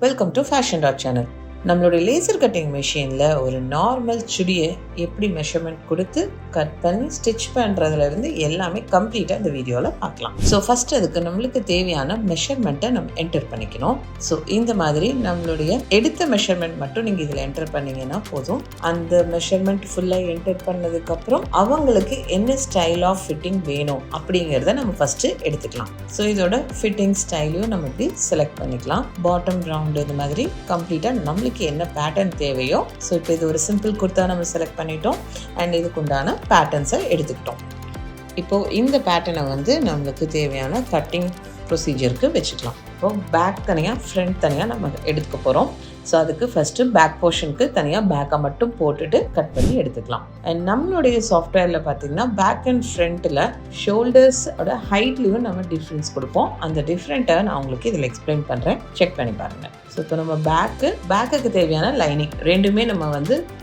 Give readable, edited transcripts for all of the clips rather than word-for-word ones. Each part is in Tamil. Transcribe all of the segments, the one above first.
Welcome to fashion dot channel. நம்மளுடைய லேசர் கட்டிங் மிஷினில் ஒரு நார்மல் சுடியை எப்படி மெஷர்மெண்ட் கொடுத்து கட் பண்ணி ஸ்டிச் பண்ணுறதுலேருந்து எல்லாமே கம்ப்ளீட்டாக இந்த வீடியோவில் பார்க்கலாம். ஸோ ஃபஸ்ட் அதுக்கு நம்மளுக்கு தேவையான மெஷர்மெண்ட்டை நம்ம என்டர் பண்ணிக்கணும். ஸோ இந்த மாதிரி நம்மளுடைய எடுத்த மெஷர்மெண்ட் மட்டும் நீங்கள் இதில் என்டர் பண்ணிங்கன்னா போதும். அந்த மெஷர்மெண்ட் ஃபுல்லாக என்டர் பண்ணதுக்கப்புறம் அவங்களுக்கு என்ன ஸ்டைல் ஆஃப் ஃபிட்டிங் வேணும் அப்படிங்கிறத நம்ம ஃபஸ்ட்டு எடுத்துக்கலாம். ஸோ இதோட ஃபிட்டிங் ஸ்டைலையும் நம்ம இப்படி செலக்ட் பண்ணிக்கலாம். பாட்டம் ரவுண்டு இது மாதிரி கம்ப்ளீட்டாக நம்மளுக்கு என்ன பேட்டர்ன் தேவையோ. ஸோ இப்போ இது ஒரு சிம்பிள் குர்த்தா நம்ம செலக்ட் பண்ணிட்டோம் அண்ட் இதுக்குண்டான பேட்டர்ன்ஸை எடுத்துக்கிட்டோம். இப்போது இந்த பேட்டர்னை நம்மளுக்கு தேவையான கட்டிங் ப்ரொசீஜருக்கு வச்சுக்கலாம். இப்போது பேக் தனியாக ஃப்ரண்ட் தனியாக நம்ம எடுத்துக்க போகிறோம். ஸோ அதுக்கு ஃபஸ்ட்டு பேக் போர்ஷனுக்கு தனியாக பேக்கை மட்டும் போட்டுட்டு கட் பண்ணி எடுத்துக்கலாம். அண்ட் நம்மளுடைய சாஃப்ட்வேரில் பார்த்தீங்கன்னா பேக் அண்ட் ஃப்ரண்ட்டில் ஷோல்டர்ஸோட ஹைட்லேயும் நம்ம டிஃப்ரென்ஸ் கொடுப்போம். அந்த டிஃப்ரெண்ட்டை நான் உங்களுக்கு இதில் எக்ஸ்பிளைன் பண்ணுறேன், செக் பண்ணி பாருங்கள். ஸோ இப்போ நம்ம பேக்குக்கு தேவையான லைனிங் ரெண்டுமே நம்ம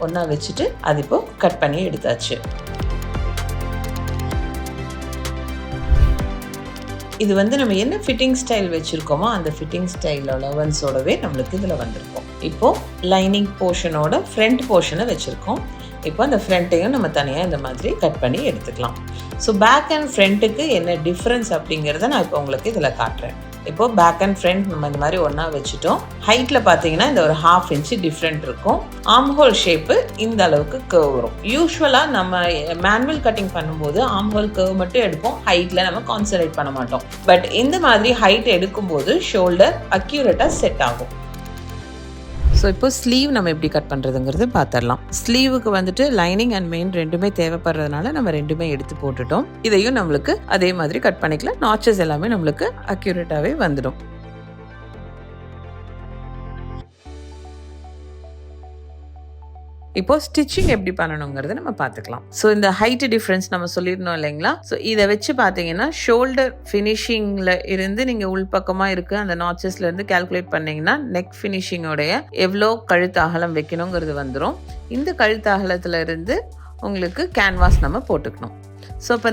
ஒன்றா வச்சுட்டு அது இப்போ கட் பண்ணி எடுத்தாச்சு. இது நம்ம என்ன ஃபிட்டிங் ஸ்டைல் வச்சுருக்கோமோ அந்த ஃபிட்டிங் ஸ்டைலோட லெவன்ஸோடவே நம்மளுக்கு இதில் வந்திருக்கும். இப்போது லைனிங் போர்ஷனோட ஃப்ரண்ட் போர்ஷனை வச்சுருக்கோம். இப்போ அந்த ஃப்ரண்ட்டையும் நம்ம தனியாக இந்த மாதிரி கட் பண்ணி எடுத்துக்கலாம். ஸோ பேக் அண்ட் ஃப்ரண்ட்டுக்கு என்ன டிஃப்ரென்ஸ் அப்படிங்கிறத நான் இப்போ உங்களுக்கு இதில் காட்டுறேன். இப்போது பேக் அண்ட் ஃப்ரண்ட் நம்ம இந்த மாதிரி ஒன்றா வச்சுட்டோம். ஹைட்டில் பார்த்தீங்கன்னா இந்த ஒரு 1/2 இன்ச்சு டிஃப்ரெண்ட் இருக்கும். ஆம்ஹோல் ஷேப்பு இந்த அளவுக்கு கர்வ் வரும். யூஸ்வலாக நம்ம மேனுவல் கட்டிங் பண்ணும்போது ஆம்ஹோல் கர்வ் மட்டும் எடுப்போம், ஹைட்டில் நம்ம கான்சன்ட்ரேட் பண்ண மாட்டோம். பட் இந்த மாதிரி ஹைட் எடுக்கும்போது ஷோல்டர் அக்யூரேட்டாக செட் ஆகும். ஸோ இப்போ ஸ்லீவ் நம்ம எப்படி கட் பண்ணுறதுங்கிறது பார்த்துடலாம். ஸ்லீவுக்கு லைனிங் அண்ட் மெயின் ரெண்டுமே தேவைப்படுறதுனால நம்ம ரெண்டுமே எடுத்து போட்டுட்டோம். இதையும் நம்மளுக்கு அதே மாதிரி கட் பண்ணிக்கலாம். நாச்சஸ் எல்லாமே நம்மளுக்கு அக்யூரேட்டாகவே வந்துடும். இப்போ ஸ்டிச்சிங் எப்படி பண்ணணுங்கிறத நம்ம பார்த்துக்கலாம். ஸோ இந்த ஹைட் டிஃப்ரென்ஸ் நம்ம சொல்லியிருந்தோம் இல்லைங்களா. ஸோ இதை வச்சு பார்த்தீங்கன்னா ஷோல்டர் ஃபினிஷிங்கில் இருந்து நீங்கள் உள்பக்கமாக இருக்குது அந்த நாச்சஸ்லேருந்து கால்குலேட் பண்ணிங்கன்னா நெக் ஃபினிஷிங்கோடைய எவ்வளோ கழுத்து அகலம் வைக்கணுங்கிறது வந்துடும். இந்த கழுத்து அகலத்தில் இருந்து உங்களுக்கு கேன்வாஸ் நம்ம போட்டுக்கணும். ஸோ இப்போ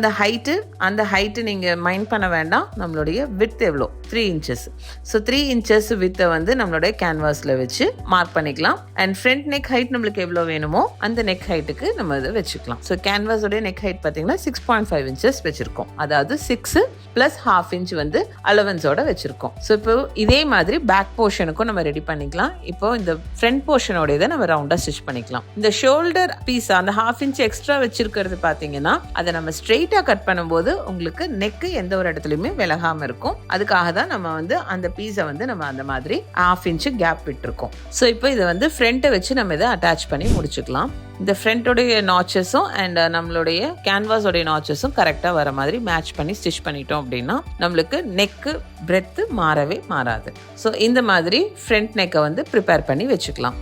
அந்த ஹைட்டு நீங்கள் மைண்ட் பண்ண வேண்டாம். நம்மளுடைய வித் எவ்வளோ 3 inches. ஸோ 3 inches வித்தை நம்மளுடைய கேன்வாஸில் வச்சு மார்க் பண்ணிக்கலாம். அண்ட் ஃப்ரண்ட் நெக் ஹைட் நம்மளுக்கு எவ்வளோ வேணுமோ அந்த நெக் ஹைட்டுக்கு நம்ம இதை வச்சுக்கலாம். ஸோ கேன்வாஸோடைய நெக் ஹைட் பார்த்தீங்கன்னா 6.5 inches வச்சுருக்கோம். அதாவது 6 + 1/2 inch அலவன்ஸோட வச்சுருக்கோம். ஸோ இப்போ இதே மாதிரி பேக் போர்ஷனுக்கும் நம்ம ரெடி பண்ணிக்கலாம். இப்போ இந்த ஃப்ரண்ட் போர்ஷனோட இதை நம்ம ரவுண்டாக ஸ்டிச் பண்ணிக்கலாம். இந்த ஷோல்டர் பீஸ் அந்த 1/2 inch எக்ஸ்ட்ரா வச்சிருக்கிறது பார்த்தீங்கன்னா அதை நம்ம ஸ்ட்ரெயிட்டாக கட் பண்ணும்போது உங்களுக்கு நெக்கு எந்த ஒரு இடத்துலையுமே விலகாமல் இருக்கும். அதுக்காக தான் நம்ம அந்த பீஸை நம்ம அந்த மாதிரி 1/2 inch கேப் விட்டுருக்கோம். ஸோ இப்போ இதை ஃப்ரண்ட்டை வச்சு நம்ம இதை அட்டாச் பண்ணி முடிச்சுக்கலாம். இந்த ஃப்ரண்ட்டோடைய நாச்சஸும் அண்ட் நம்மளுடைய கேன்வாஸோடைய நாச்சஸும் கரெக்டாக வர மாதிரி மேட்ச் பண்ணி ஸ்டிச் பண்ணிட்டோம் அப்படின்னா நம்மளுக்கு நெக்கு பிரெத்து மாறவே மாறாது. ஸோ இந்த மாதிரி ஃப்ரண்ட் நெக்கை ப்ரிப்பேர் பண்ணி வச்சுக்கலாம்.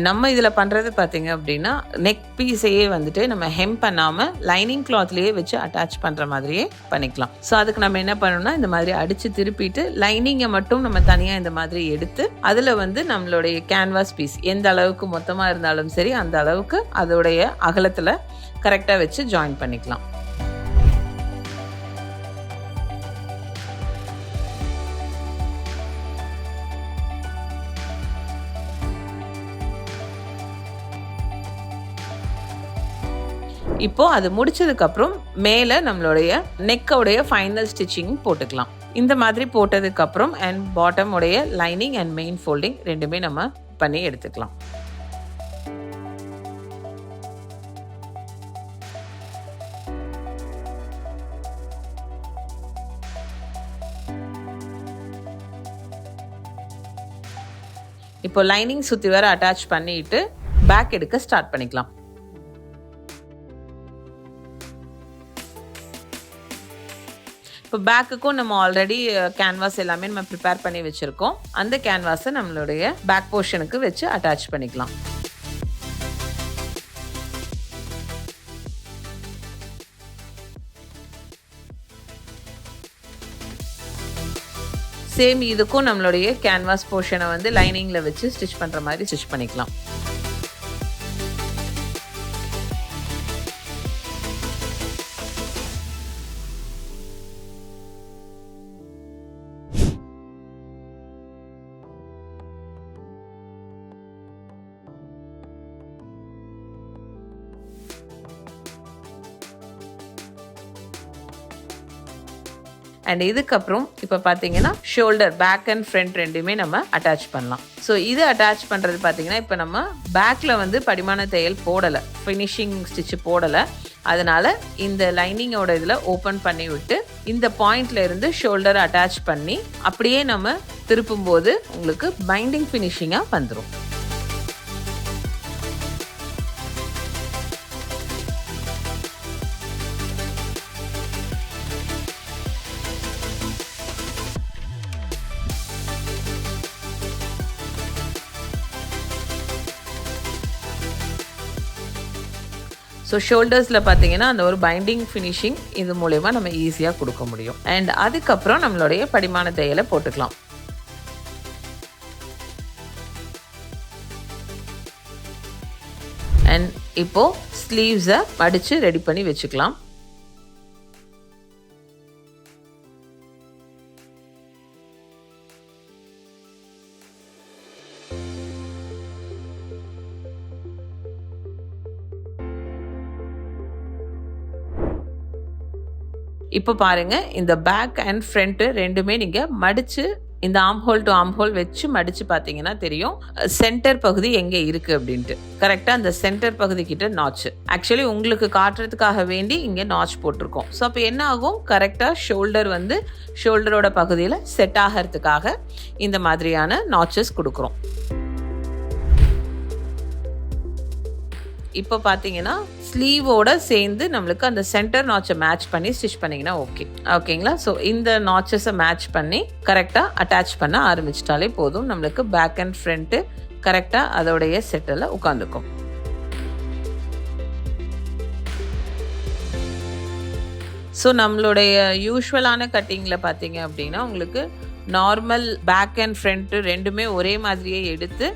நம்ம இதில் பண்ணுறது பார்த்தீங்க அப்படின்னா நெக் பீஸையே நம்ம ஹெம் பண்ணாமல் லைனிங் கிளாத்லேயே வச்சு அட்டாச் பண்ணுற மாதிரியே பண்ணிக்கலாம். ஸோ அதுக்கு நம்ம என்ன பண்ணணும்னா இந்த மாதிரி அடித்து திருப்பிட்டு லைனிங்கை மட்டும் நம்ம தனியாக இந்த மாதிரி எடுத்து அதில் நம்மளுடைய கேன்வாஸ் பீஸ் எந்த அளவுக்கு மொத்தமாக இருந்தாலும் சரி அந்த அளவுக்கு அதோடைய அகலத்தில் கரெக்டாக வச்சு ஜாயின் பண்ணிக்கலாம். இப்போ அது முடிச்சதுக்கப்புறம் மேலே நம்மளுடைய நெக்கோடைய ஃபைனல் ஸ்டிச்சிங் போட்டுக்கலாம். இந்த மாதிரி போட்டதுக்கப்புறம் அண்ட் பாட்டம் உடைய லைனிங் அண்ட் மெயின் ஃபோல்டிங் ரெண்டுமே நம்ம பண்ணி எடுத்துக்கலாம். இப்போ லைனிங் சுற்றி வர அட்டாச் பண்ணிட்டு பேக் எடுக்க ஸ்டார்ட் பண்ணிக்கலாம். இப்போ பேக்குக்கும் நம்ம ஆல்ரெடி கேன்வாஸ் எல்லாமே நம்ம ப்ரிப்பேர் பண்ணி வச்சுருக்கோம். அந்த கேன்வாஸை நம்மளுடைய பேக் போர்ஷனுக்கு வச்சு அட்டாச் பண்ணிக்கலாம். சேம் இதுக்கும் நம்மளுடைய கேன்வாஸ் போர்ஷனை லைனிங்கில் வச்சு ஸ்டிச் பண்ணுற மாதிரி ஸ்டிச் பண்ணிக்கலாம். அண்ட் இதுக்கப்புறம் இப்போ பார்த்தீங்கன்னா ஷோல்டர் பேக் அண்ட் ஃப்ரண்ட் ரெண்டுமே நம்ம அட்டாச் பண்ணலாம். ஸோ இது அட்டாச் பண்ணுறது பார்த்தீங்கன்னா இப்போ நம்ம பேக்கில் வந்து படிமான தையல் போடலை, ஃபினிஷிங் ஸ்டிச்சு போடலை. அதனால் இந்த லைனிங்கோட இதில் ஓப்பன் பண்ணி விட்டு இந்த பாயிண்ட்ல இருந்து ஷோல்டர் அட்டாச் பண்ணி அப்படியே நம்ம திருப்பும் போது உங்களுக்கு பைண்டிங் ஃபினிஷிங்காக வந்துடும். ஸோ ஷோல்டர்ஸில் பார்த்தீங்கன்னா அந்த ஒரு பைண்டிங் ஃபினிஷிங் இது மூலயமா நம்ம ஈஸியாக கொடுக்க முடியும். அண்ட் அதுக்கப்புறம் நம்மளுடைய படிமான தையலை போட்டுக்கலாம். அண்ட் இப்போது ஸ்லீவ்ஸை மடித்து ரெடி பண்ணி வச்சுக்கலாம். இப்போ பாருங்க, இந்த பேக் அண்ட் ஃப்ரண்ட் ரெண்டுமே நீங்க மடிச்சு இந்த ஆம் ஹோல் டு ஆம் ஹோல் வச்சு மடிச்சு பார்த்தீங்கன்னா தெரியும் சென்டர் பகுதி எங்கே இருக்கு அப்படின்ட்டு. கரெக்டாக அந்த சென்டர் பகுதி கிட்ட நாச் ஆக்சுவலி உங்களுக்கு காட்டுறதுக்காக வேண்டி இங்கே நாச் போட்டிருக்கோம். ஸோ அப்போ என்ன ஆகும், கரெக்டாக ஷோல்டர் வந்து ஷோல்டரோட பகுதியில் செட் ஆகிறதுக்காக இந்த மாதிரியான நாச்சஸ் கொடுக்குறோம். இப்போ பார்த்தீங்கன்னா ஸ்லீவோட சேர்ந்து நம்மளுக்கு அந்த சென்டர் நாச்சை மேட்ச் பண்ணி ஸ்டிச் பண்ணிங்கன்னா ஓகேங்களா. ஸோ இந்த நாச்சஸை மேட்ச் பண்ணி கரெக்டாக அட்டாச் பண்ண ஆரம்பிச்சிட்டாலே போதும், நம்மளுக்கு பேக் அண்ட் ஃப்ரண்ட்டு கரெக்டாக அதோடைய செட்டில் உட்காந்துக்கும். ஸோ நம்மளுடைய யூஸ்வலான கட்டிங்கில் பார்த்தீங்க அப்படின்னா உங்களுக்கு நார்மல் பேக் அண்ட் ஃப்ரண்ட்டு ரெண்டுமே ஒரே மாதிரியே எடுத்து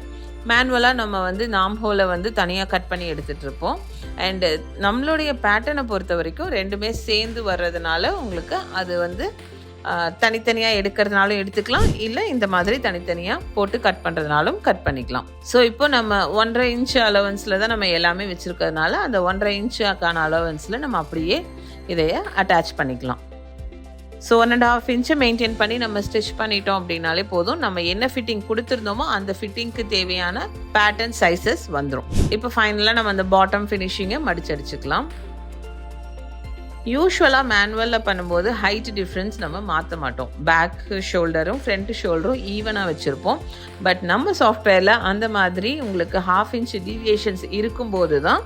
மேனுவலாக நம்ம வந்து நாம் ஹோலை வந்து தனியாக கட் பண்ணி எடுத்துகிட்டு இருப்போம். அண்டு நம்மளுடைய பேட்டர்னை பொறுத்த வரைக்கும் ரெண்டுமே சேர்ந்து வர்றதுனால உங்களுக்கு அது வந்து தனித்தனியாக எடுக்கிறதுனாலும் எடுத்துக்கலாம், இல்லை இந்த மாதிரி தனித்தனியாக போட்டு கட் பண்ணுறதுனாலும் கட் பண்ணிக்கலாம். ஸோ இப்போ நம்ம 1.5 இன்ச் அலவன்ஸில் தான் நம்ம எல்லாமே வச்சுருக்கிறதுனால அந்த 1.5 இன்ச்சுக்கான அலவன்ஸில் நம்ம அப்படியே இதைய அட்டாச் பண்ணிக்கலாம். ஸோ 1.5 இன்ச்சை மெயின்டைன் பண்ணி நம்ம ஸ்டிச் பண்ணிட்டோம் அப்படின்னாலே போதும், நம்ம என்ன ஃபிட்டிங் கொடுத்துருந்தோமோ அந்த ஃபிட்டிங்க்கு தேவையான பேட்டர்ன் சைஸஸ் வந்துடும். இப்போ ஃபைனலாக நம்ம அந்த பாட்டம் ஃபினிஷிங்கை மடிச்சடிச்சுக்கலாம். யூஸ்வலாக மேனுவலில் பண்ணும்போது ஹைட் டிஃப்ரென்ஸ் நம்ம மாற்ற மாட்டோம், பேக் ஷோல்டரும் ஃப்ரண்ட் ஷோல்டரும் ஈவனாக வச்சுருப்போம். பட் நம்ம சாஃப்ட்வேரில் அந்த மாதிரி உங்களுக்கு 1/2 இன்ச் டீவியேஷன்ஸ் இருக்கும்போது தான்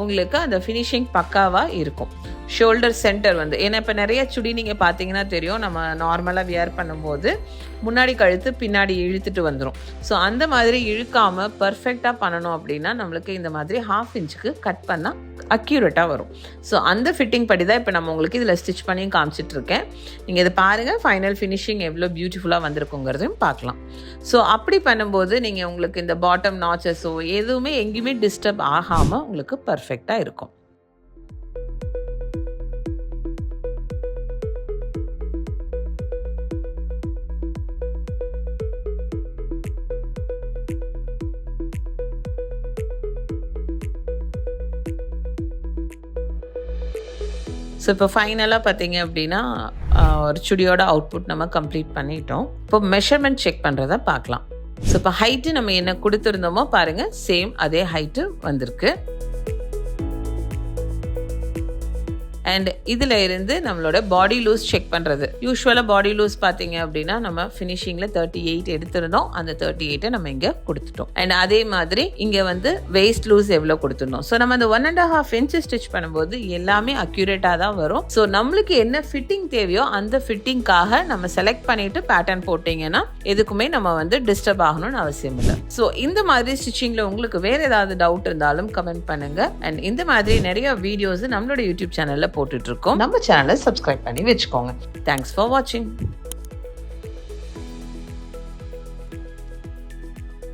உங்களுக்கு அந்த ஃபினிஷிங் பக்காவாக இருக்கும். ஷோல்டர் சென்டர் வந்து ஏன்னா இப்போ நிறைய சுடி நீங்கள் பார்த்தீங்கன்னா தெரியும், நம்ம நார்மலாக வியர் பண்ணும்போது முன்னாடி கழுத்து பின்னாடி இழுத்துட்டு வந்துடும். ஸோ அந்த மாதிரி இழுக்காமல் பர்ஃபெக்டாக பண்ணணும் அப்படின்னா நம்மளுக்கு இந்த மாதிரி 1/2 இன்ச்சுக்கு கட் பண்ணால் அக்யூரேட்டாக வரும். ஸோ அந்த ஃபிட்டிங் படி தான் இப்போ நம்ம உங்களுக்கு இதில் ஸ்டிச் பண்ணி காமிச்சிட்ருக்கேன். நீங்கள் இதை பாருங்கள், ஃபைனல் ஃபினிஷிங் எவ்வளோ பியூட்டிஃபுல்லாக வந்திருக்குங்கிறதையும் பார்க்கலாம். ஸோ அப்படி பண்ணும்போது நீங்கள் உங்களுக்கு இந்த பாட்டம் நாச்சஸோ எதுவுமே எங்கேயுமே டிஸ்டர்ப் ஆகாமல் உங்களுக்கு பர்ஃபெக்டாக இருக்கும். ஸோ இப்போ ஃபைனலாக பார்த்தீங்க அப்படின்னா ஒரு சுடியோட அவுட்புட் நம்ம கம்ப்ளீட் பண்ணிட்டோம். இப்போ மெஷர்மெண்ட் செக் பண்ணுறத பார்க்கலாம். ஸோ இப்போ ஹைட்டு நம்ம என்ன கொடுத்துருந்தோமோ பாருங்கள், சேம் அதே ஹைட்டு வந்திருக்கு. அண்ட் இதில் இருந்து நம்மளோட பாடி லூஸ் செக் பண்ணுறது, யூஸ்வலாக பாடி லூஸ் பார்த்தீங்க அப்படின்னா நம்ம ஃபினிஷிங்கில் 38 எடுத்திருந்தோம், அந்த 38 நம்ம இங்கே கொடுத்துட்டோம். அண்ட் அதே மாதிரி இங்கே வந்து வெயிஸ்ட் லூஸ் எவ்வளோ கொடுத்துருந்தோம். ஸோ நம்ம அந்த 1.5 இன்ச்சு ஸ்டிச் பண்ணும்போது எல்லாமே அக்யூரேட்டாக தான் வரும். ஸோ நம்மளுக்கு என்ன ஃபிட்டிங் தேவையோ அந்த ஃபிட்டிங்காக நம்ம செலக்ட் பண்ணிட்டு பேட்டர்ன் போட்டிங்கன்னா எதுக்குமே நம்ம வந்து டிஸ்டர்ப் ஆகணும்னு அவசியம் இல்லை. ஸோ இந்த மாதிரி ஸ்டிச்சிங்கில் உங்களுக்கு வேறு ஏதாவது டவுட் இருந்தாலும் கமெண்ட் பண்ணுங்க. அண்ட் இந்த மாதிரி நிறைய வீடியோஸ் நம்மளோட யூடியூப் சேனலில் போட்டுட்டு இருக்கோம். நம்ம சேனலை சப்ஸ்கிரைப் பண்ணி வச்சுக்கோங்க. தேங்க்ஸ் ஃபார் வாட்சிங்.